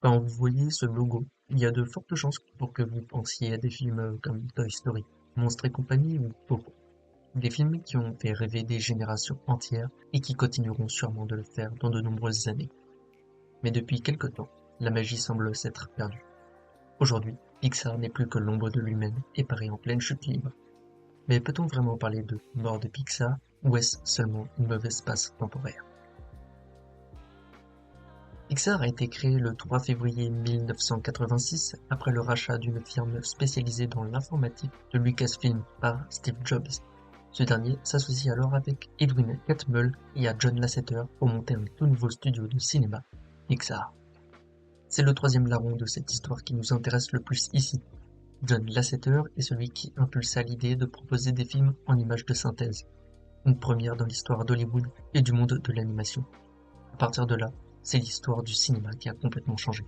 Quand vous voyez ce logo, il y a de fortes chances pour que vous pensiez à des films comme Toy Story, Monstres et compagnie ou Coco. Des films qui ont fait rêver des générations entières et qui continueront sûrement de le faire dans de nombreuses années. Mais depuis quelque temps, la magie semble s'être perdue. Aujourd'hui, Pixar n'est plus que l'ombre de lui-même et paraît en pleine chute libre. Mais peut-on vraiment parler de mort de Pixar ou est-ce seulement une mauvaise passe temporaire? Pixar a été créé le 3 février 1986 après le rachat d'une firme spécialisée dans l'informatique de Lucasfilm par Steve Jobs. Ce dernier s'associe alors avec Edwin Catmull et à John Lasseter pour monter un tout nouveau studio de cinéma, Pixar. C'est le troisième larron de cette histoire qui nous intéresse le plus ici. John Lasseter est celui qui impulsa l'idée de proposer des films en images de synthèse, une première dans l'histoire d'Hollywood et du monde de l'animation. À partir de là, c'est l'histoire du cinéma qui a complètement changé.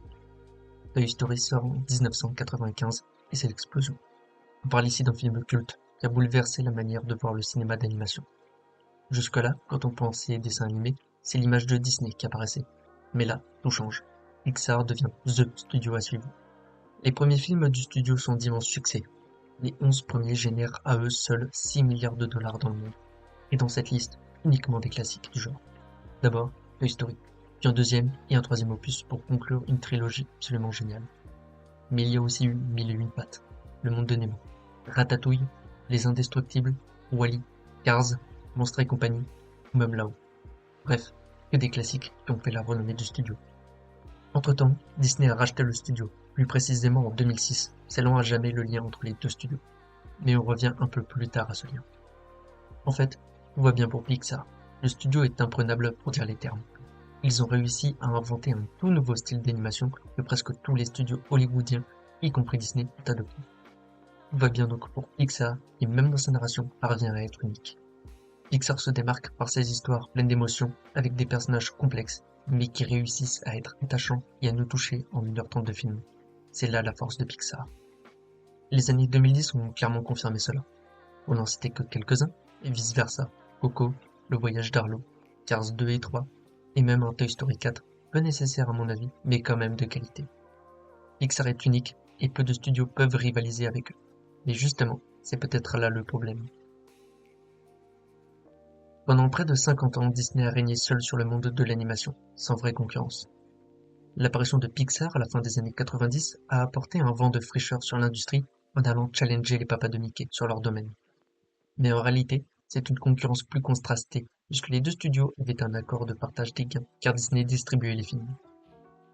Toy Story sort en 1995 et c'est l'explosion. On parle ici d'un film culte qui a bouleversé la manière de voir le cinéma d'animation. Jusque-là, quand on pensait dessin animé, c'est l'image de Disney qui apparaissait. Mais là, tout change. Pixar devient THE studio à suivre. Les premiers films du studio sont d'immenses succès. Les 11 premiers génèrent à eux seuls 6 milliards de dollars dans le monde. Et dans cette liste, uniquement des classiques du genre. D'abord, Toy Story, puis un deuxième et un troisième opus pour conclure une trilogie absolument géniale. Mais il y a aussi eu Mille et une pattes, Le monde de Nemo, Ratatouille, Les Indestructibles, Wall-E, Cars, Monstres et compagnie, ou même Là-haut. Bref, que des classiques qui ont fait la renommée du studio. Entre-temps, Disney a racheté le studio, plus précisément en 2006, scellant à jamais le lien entre les deux studios. Mais on revient un peu plus tard à ce lien. En fait, tout va bien pour Pixar. Le studio est imprenable pour dire les termes. Ils ont réussi à inventer un tout nouveau style d'animation que presque tous les studios hollywoodiens, y compris Disney, ont adopté. Tout va bien donc pour Pixar, qui même dans sa narration parvient à être unique. Pixar se démarque par ses histoires pleines d'émotions, avec des personnages complexes, mais qui réussissent à être attachants et à nous toucher en 1h30 de film. C'est là la force de Pixar. Les années 2010 ont clairement confirmé cela. Pour n'en citer que quelques-uns, et vice-versa, Coco, Le Voyage d'Arlo, Cars 2 et 3, et même un Toy Story 4, peu nécessaire à mon avis, mais quand même de qualité. Pixar est unique, et peu de studios peuvent rivaliser avec eux. Mais justement, c'est peut-être là le problème. Pendant près de 50 ans, Disney a régné seul sur le monde de l'animation, sans vraie concurrence. L'apparition de Pixar à la fin des années 90 a apporté un vent de fraîcheur sur l'industrie en allant challenger les papas de Mickey sur leur domaine. Mais en réalité, c'est une concurrence plus contrastée, puisque les deux studios avaient un accord de partage des gains, car Disney distribuait les films.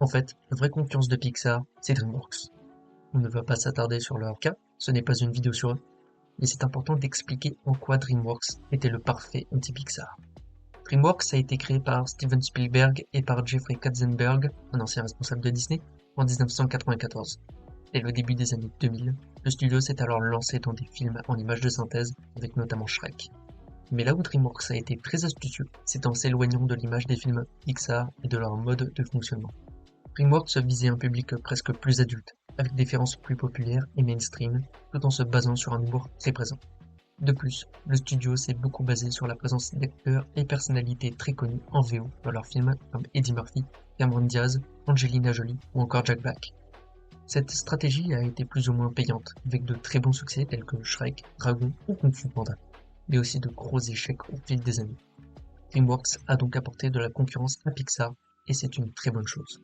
En fait, la vraie concurrence de Pixar, c'est DreamWorks. On ne va pas s'attarder sur leur cas, ce n'est pas une vidéo sur eux, mais c'est important d'expliquer en quoi DreamWorks était le parfait anti-Pixar. DreamWorks a été créé par Steven Spielberg et par Jeffrey Katzenberg, un ancien responsable de Disney, en 1994. Dès le début des années 2000, le studio s'est alors lancé dans des films en images de synthèse, avec notamment Shrek. Mais là où DreamWorks a été très astucieux, c'est en s'éloignant de l'image des films Pixar et de leur mode de fonctionnement. DreamWorks visait un public presque plus adulte, avec des références plus populaires et mainstream, tout en se basant sur un humour très présent. De plus, le studio s'est beaucoup basé sur la présence d'acteurs et personnalités très connus en VO dans leurs films comme Eddie Murphy, Cameron Diaz, Angelina Jolie ou encore Jack Black. Cette stratégie a été plus ou moins payante, avec de très bons succès tels que Shrek, Dragon ou Kung Fu Panda, mais aussi de gros échecs au fil des années. DreamWorks a donc apporté de la concurrence à Pixar, et c'est une très bonne chose.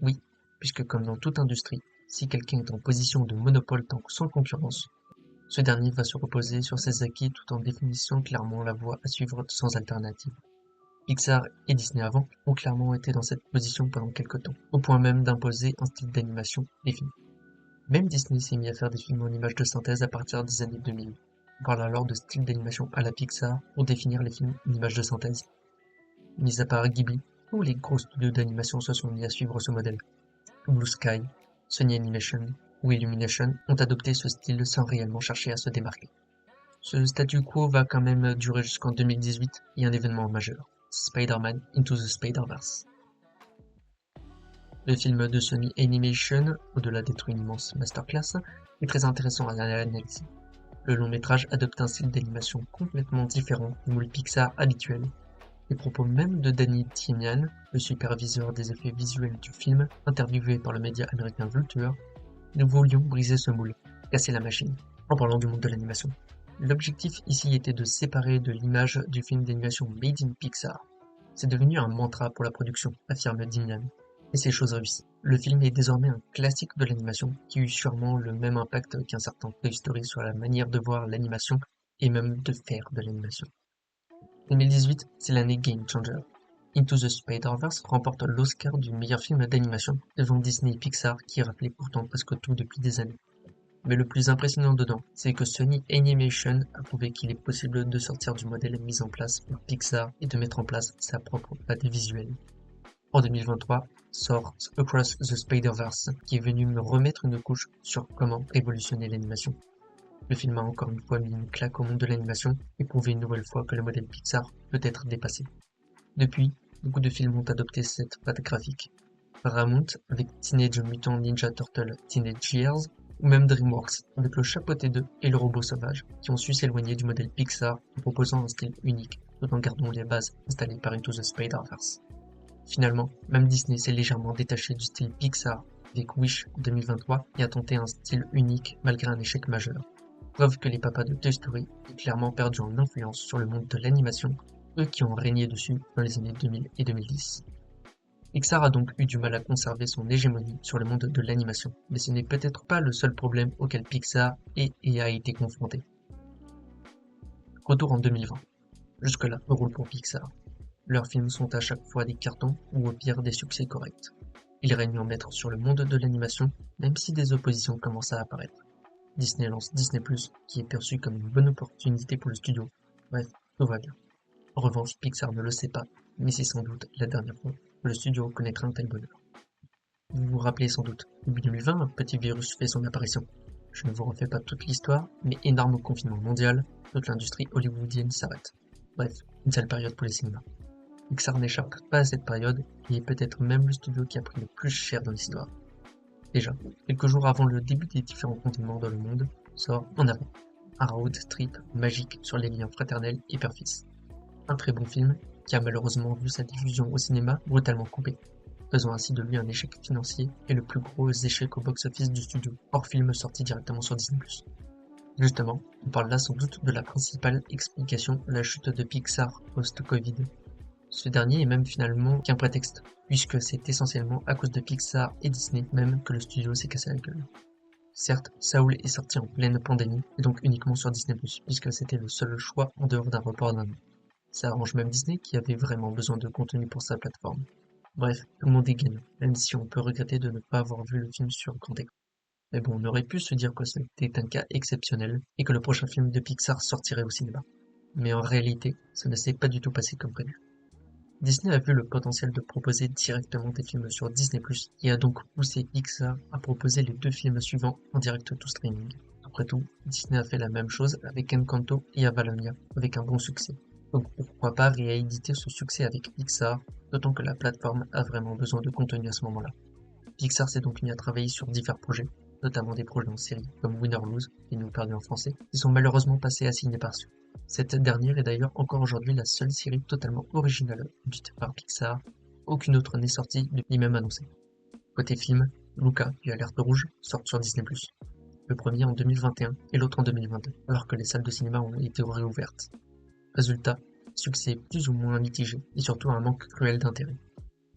Oui, puisque comme dans toute industrie, si quelqu'un est en position de monopole tant que sans concurrence, ce dernier va se reposer sur ses acquis tout en définissant clairement la voie à suivre sans alternative. Pixar et Disney avant ont clairement été dans cette position pendant quelque temps, au point même d'imposer un style d'animation des films. Même Disney s'est mis à faire des films en images de synthèse à partir des années 2000. On parle alors de style d'animation à la Pixar pour définir les films en images de synthèse. Mis à part Ghibli, tous les gros studios d'animation se sont mis à suivre ce modèle. Blue Sky, Sony Animation ou Illumination ont adopté ce style sans réellement chercher à se démarquer. Ce statu quo va quand même durer jusqu'en 2018 et un événement majeur, Spider-Man Into the Spider-Verse. Le film de Sony Animation, au-delà d'être une immense masterclass, est très intéressant à analyser. Le long métrage adopte un style d'animation complètement différent du moule Pixar habituel. Les propos même de Danny Timian, le superviseur des effets visuels du film, interviewé par le média américain Vulture: nous voulions briser ce moule, casser la machine, en parlant du monde de l'animation. L'objectif ici était de séparer de l'image du film d'animation Made in Pixar. C'est devenu un mantra pour la production, affirme Timian. Et c'est chose réussie. Le film est désormais un classique de l'animation qui eut sûrement le même impact qu'un certain Toy Story sur la manière de voir l'animation et même de faire de l'animation. 2018, c'est l'année Game Changer. Into the Spider-Verse remporte l'Oscar du meilleur film d'animation devant Disney et Pixar qui rappelaient pourtant presque tout depuis des années. Mais le plus impressionnant dedans, c'est que Sony Animation a prouvé qu'il est possible de sortir du modèle mis en place par Pixar et de mettre en place sa propre patte visuelle. En 2023, sort Across the Spider-Verse, qui est venu me remettre une couche sur comment révolutionner l'animation. Le film a encore une fois mis une claque au monde de l'animation et prouvé une nouvelle fois que le modèle Pixar peut être dépassé. Depuis, beaucoup de films ont adopté cette patte graphique. Paramount avec Teenage Mutant Ninja Turtle Teenage Years, ou même DreamWorks avec le Chapeauté 2 et le Robot Sauvage, qui ont su s'éloigner du modèle Pixar en proposant un style unique, tout en gardant les bases installées par Into the Spider-Verse. Finalement, même Disney s'est légèrement détaché du style Pixar avec Wish en 2023 et a tenté un style unique malgré un échec majeur. Preuve que les papas de Toy Story ont clairement perdu en influence sur le monde de l'animation, eux qui ont régné dessus dans les années 2000 et 2010. Pixar a donc eu du mal à conserver son hégémonie sur le monde de l'animation, mais ce n'est peut-être pas le seul problème auquel Pixar est et a été confronté. Retour en 2020. Jusque-là, peu roule pour Pixar. Leurs films sont à chaque fois des cartons ou au pire des succès corrects. Ils règnent en maître sur le monde de l'animation, même si des oppositions commencent à apparaître. Disney lance Disney+, qui est perçu comme une bonne opportunité pour le studio. Bref, tout va bien. En revanche, Pixar ne le sait pas, mais c'est sans doute la dernière fois que le studio connaîtra un tel bonheur. Vous vous rappelez sans doute, début 2020, un petit virus fait son apparition. Je ne vous refais pas toute l'histoire, mais énorme confinement mondial, toute l'industrie hollywoodienne s'arrête. Bref, une sale période pour les cinémas. Pixar n'échappe pas à cette période et est peut-être même le studio qui a pris le plus cher dans l'histoire. Déjà, quelques jours avant le début des différents confinements dans le monde, sort En avant, un road trip magique sur les liens fraternels et père-fils. Un très bon film qui a malheureusement vu sa diffusion au cinéma brutalement coupée, faisant ainsi de lui un échec financier et le plus gros échec au box-office du studio, hors film sorti directement sur Disney+. Justement, on parle là sans doute de la principale explication de la chute de Pixar post-Covid. Ce dernier est même finalement qu'un prétexte, puisque c'est essentiellement à cause de Pixar et Disney même que le studio s'est cassé la gueule. Certes, Saul est sorti en pleine pandémie, et donc uniquement sur Disney+, puisque c'était le seul choix en dehors d'un report d'un an. Ça arrange même Disney qui avait vraiment besoin de contenu pour sa plateforme. Bref, tout le monde est gagnant, même si on peut regretter de ne pas avoir vu le film sur grand écran. Mais bon, on aurait pu se dire que c'était un cas exceptionnel, et que le prochain film de Pixar sortirait au cinéma. Mais en réalité, ça ne s'est pas du tout passé comme prévu. Disney a vu le potentiel de proposer directement des films sur Disney+, et a donc poussé Pixar à proposer les 2 films suivants en direct to streaming. Après tout, Disney a fait la même chose avec Encanto et Avalonia, avec un bon succès. Donc pourquoi pas rééditer ce succès avec Pixar, d'autant que la plateforme a vraiment besoin de contenu à ce moment-là. Pixar s'est donc mis à travailler sur divers projets, notamment des projets en série, comme Win or Lose, et nous perdons en français, qui sont malheureusement passés assez inaperçus. Cette dernière est d'ailleurs encore aujourd'hui la seule série totalement originale produite par Pixar, aucune autre n'est sortie ni même annoncée. Côté film, Luca et Alerte Rouge sortent sur Disney+. Le premier en 2021 et l'autre en 2022, alors que les salles de cinéma ont été réouvertes. Résultat, succès plus ou moins mitigé et surtout un manque cruel d'intérêt.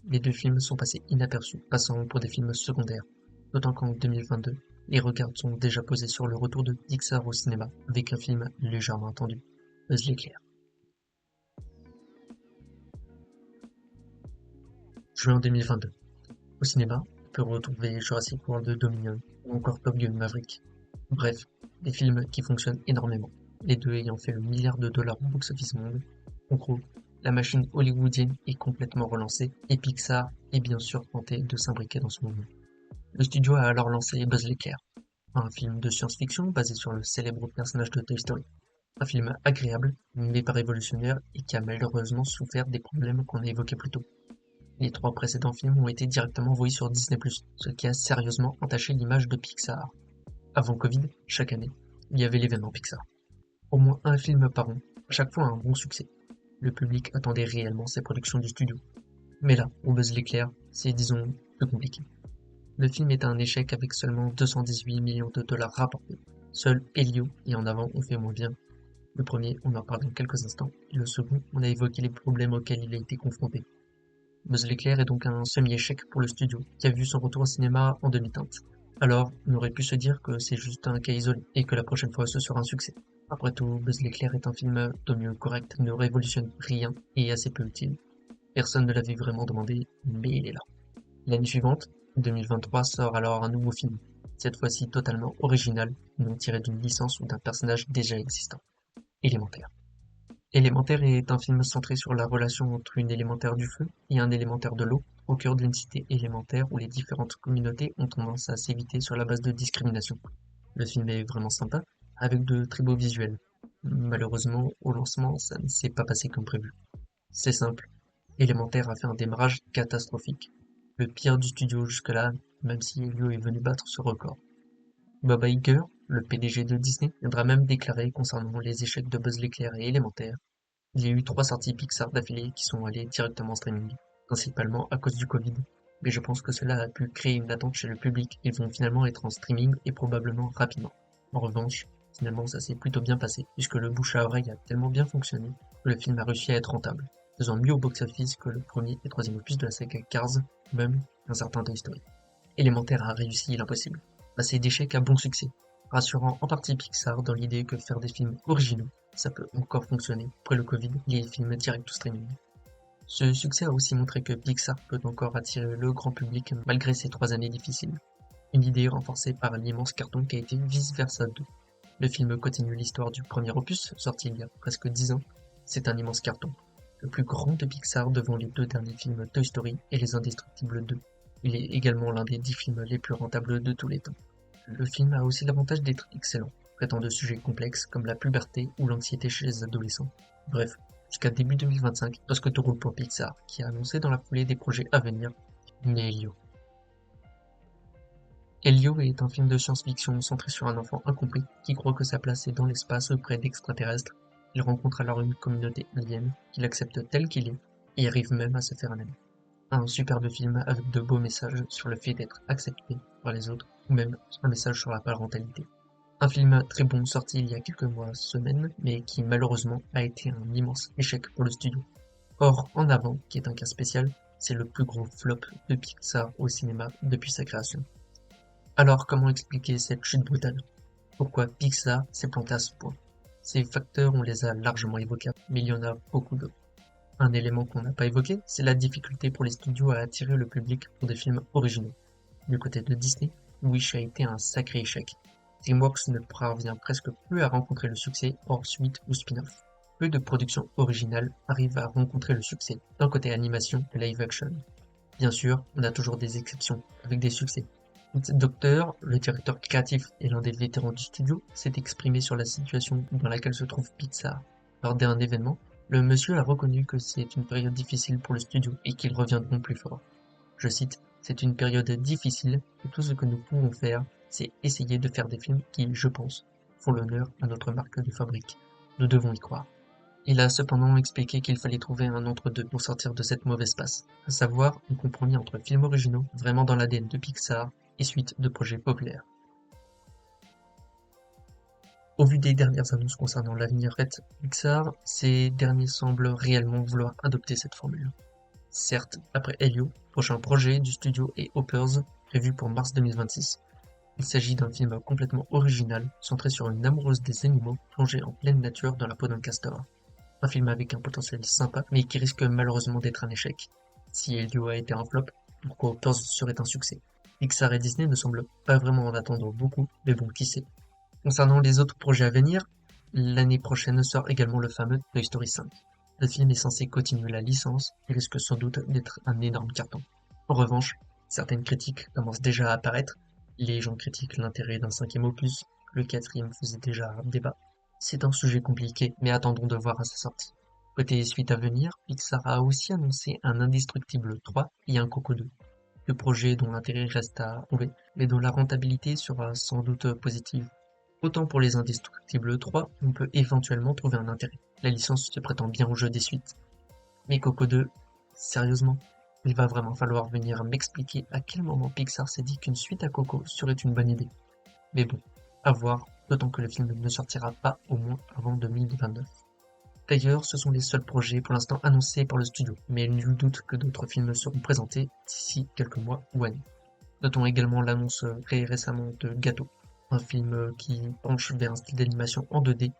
Les 2 films sont passés inaperçus, passant pour des films secondaires, d'autant qu'en 2022, les regards sont déjà posés sur le retour de Pixar au cinéma, avec un film légèrement attendu, Buzz l'éclair. Juin 2022. Au cinéma, on peut retrouver Jurassic World Dominion ou encore Top Gun Maverick. Bref, des films qui fonctionnent énormément, les 2 ayant fait le milliard de dollars au box-office monde. En gros, la machine hollywoodienne est complètement relancée et Pixar est bien sûr tenté de s'imbriquer dans ce mouvement. Le studio a alors lancé Buzz l'éclair, un film de science-fiction basé sur le célèbre personnage de Toy Story. Un film agréable, mais pas révolutionnaire et qui a malheureusement souffert des problèmes qu'on a évoqués plus tôt. Les 3 précédents films ont été directement envoyés sur Disney+, ce qui a sérieusement entaché l'image de Pixar. Avant Covid, chaque année, il y avait l'événement Pixar. Au moins un film par an, à chaque fois un bon succès. le public attendait réellement ces productions du studio. Mais là, pour Buzz l'éclair, c'est disons plus compliqué. Le film est un échec avec seulement 218 millions de dollars rapportés. Seul Elio et En Avant ont fait moins bien. Le premier, on en parle dans quelques instants, et le second, on a évoqué les problèmes auxquels il a été confronté. Buzz l'éclair est donc un semi-échec pour le studio, qui a vu son retour au cinéma en demi-teinte. Alors, on aurait pu se dire que c'est juste un cas isolé, et que la prochaine fois ce sera un succès. Après tout, Buzz l'éclair est un film au mieux correct, ne révolutionne rien et est assez peu utile. Personne ne l'avait vraiment demandé, mais il est là. L'année suivante, 2023, sort alors un nouveau film, cette fois-ci totalement original, non tiré d'une licence ou d'un personnage déjà existant. Élémentaire. Élémentaire est un film centré sur la relation entre une élémentaire du feu et un élémentaire de l'eau, au cœur d'une cité élémentaire où les différentes communautés ont tendance à s'éviter sur la base de discrimination. Le film est vraiment sympa, avec de très beaux visuels. Malheureusement, au lancement, ça ne s'est pas passé comme prévu. C'est simple, Élémentaire a fait un démarrage catastrophique. Le pire du studio jusque-là, même si Elio est venu battre ce record. Bob Iger, le PDG de Disney, viendra même déclarer concernant les échecs de Buzz l'éclair et Élémentaire. Il y a eu 3 sorties Pixar d'affilée qui sont allées directement en streaming, principalement à cause du Covid. Mais je pense que cela a pu créer une attente chez le public. Ils vont finalement être en streaming et probablement rapidement. En revanche, finalement ça s'est plutôt bien passé, puisque le bouche à oreille a tellement bien fonctionné que le film a réussi à être rentable, faisant mieux au box-office que le premier et troisième opus de la saga Cars, même un certain Toy Story. Élémentaire a réussi l'impossible, passer d'échec à bon succès, rassurant en partie Pixar dans l'idée que faire des films originaux, ça peut encore fonctionner après le Covid, les films direct to streaming. Ce succès a aussi montré que Pixar peut encore attirer le grand public malgré ces 3 années difficiles. Une idée renforcée par l'immense carton qui a été Vice Versa 2. Le film continue l'histoire du premier opus, sorti il y a presque 10 ans. C'est un immense carton, le plus grand de Pixar devant les 2 derniers films Toy Story et Les Indestructibles 2. Il est également l'un des 10 films les plus rentables de tous les temps. Le film a aussi l'avantage d'être excellent, traitant de sujets complexes comme la puberté ou l'anxiété chez les adolescents. Bref, jusqu'à début 2025, presque tout roule pour Pixar, qui a annoncé dans la foulée des projets à venir, mais Elio. Elio est un film de science-fiction centré sur un enfant incompris qui croit que sa place est dans l'espace auprès d'extraterrestres. Il rencontre alors une communauté alien qu'il accepte tel qu'il est et arrive même à se faire un ami. Un superbe film avec de beaux messages sur le fait d'être accepté par les autres ou même un message sur la parentalité. Un film très bon sorti il y a quelques mois, semaines, mais qui malheureusement a été un immense échec pour le studio. Or, En Avant, qui est un cas spécial, c'est le plus gros flop de Pixar au cinéma depuis sa création. Alors comment expliquer cette chute brutale? Pourquoi Pixar s'est planté à ce point? Ces facteurs, on les a largement évoqués, mais il y en a beaucoup d'autres. Un élément qu'on n'a pas évoqué, c'est la difficulté pour les studios à attirer le public pour des films originaux. Du côté de Disney, Wish a été un sacré échec. DreamWorks ne parvient presque plus à rencontrer le succès hors suite ou spin-off. Peu de productions originales arrivent à rencontrer le succès d'un côté animation et live action. Bien sûr, on a toujours des exceptions, avec des succès. Docteur, le directeur créatif et l'un des vétérans du studio, s'est exprimé sur la situation dans laquelle se trouve Pixar. Lors d'un événement, le monsieur a reconnu que c'est une période difficile pour le studio et qu'ils reviendront plus fort. Je cite, c'est une période difficile et tout ce que nous pouvons faire, c'est essayer de faire des films qui, je pense, font l'honneur à notre marque de fabrique. Nous devons y croire. Il a cependant expliqué qu'il fallait trouver un entre-deux pour sortir de cette mauvaise passe, à savoir un compromis entre films originaux, vraiment dans l'ADN de Pixar, et suite de projets populaires. Au vu des dernières annonces concernant l'avenir de Pixar, ces derniers semblent réellement vouloir adopter cette formule. Certes, après Elio, prochain projet du studio est Hoppers, prévu pour mars 2026. Il s'agit d'un film complètement original, centré sur une amoureuse des animaux plongée en pleine nature dans la peau d'un castor. Un film avec un potentiel sympa, mais qui risque malheureusement d'être un échec. Si Elio a été un flop, pourquoi Hoppers serait un succès? Pixar et Disney ne semblent pas vraiment en attendre beaucoup, mais bon, qui sait. Concernant les autres projets à venir, l'année prochaine sort également le fameux Toy Story 5. Le film est censé continuer la licence et risque sans doute d'être un énorme carton. En revanche, certaines critiques commencent déjà à apparaître. Les gens critiquent l'intérêt d'un 5e opus, le 4e faisait déjà débat. C'est un sujet compliqué, mais attendons de voir à sa sortie. Côté suite à venir, Pixar a aussi annoncé un Indestructible 3 et un Coco 2. Deux projets dont l'intérêt reste à prouver, mais dont la rentabilité sera sans doute positive. Autant pour les Indestructibles 3, on peut éventuellement trouver un intérêt. La licence se prétend bien au jeu des suites. Mais Coco 2, sérieusement? Il va vraiment falloir venir m'expliquer à quel moment Pixar s'est dit qu'une suite à Coco serait une bonne idée. Mais bon, à voir, d'autant que le film ne sortira pas au moins avant 2029. D'ailleurs, ce sont les seuls projets pour l'instant annoncés par le studio, mais nul doute que d'autres films seront présentés d'ici quelques mois ou années. Notons également l'annonce très récemment de Gâteau, un film qui penche vers un style d'animation en 2D.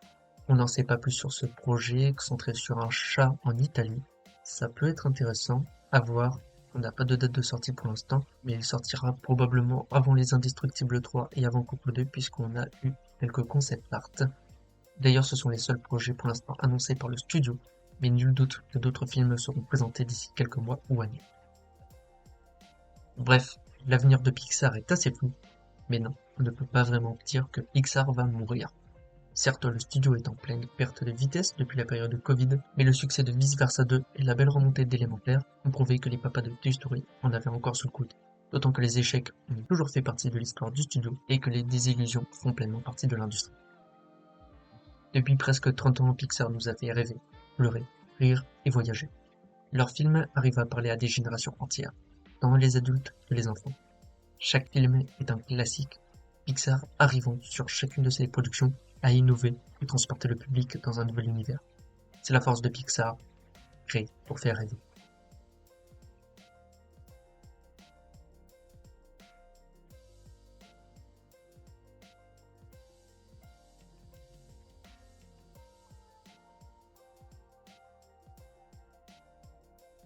On n'en sait pas plus sur ce projet, centré sur un chat en Italie. Ça peut être intéressant, à voir. On n'a pas de date de sortie pour l'instant, mais il sortira probablement avant Les Indestructibles 3 et avant Coco 2 puisqu'on a eu quelques concept art. D'ailleurs, ce sont les seuls projets pour l'instant annoncés par le studio, mais nul doute que d'autres films seront présentés d'ici quelques mois ou années. Bref, l'avenir de Pixar est assez flou, mais non, on ne peut pas vraiment dire que Pixar va mourir. Certes, le studio est en pleine perte de vitesse depuis la période de Covid, mais le succès de Vice Versa 2 et la belle remontée d'Élémentaire ont prouvé que les papas de Toy Story en avaient encore sous le coude. D'autant que les échecs ont toujours fait partie de l'histoire du studio et que les désillusions font pleinement partie de l'industrie. Depuis presque 30 ans, Pixar nous a fait rêver, pleurer, rire et voyager. Leurs films arrivent à parler à des générations entières, tant les adultes que les enfants. Chaque film est un classique, Pixar arrivant sur chacune de ses productions à innover et transporter le public dans un nouvel univers. C'est la force de Pixar, créée pour faire rêver.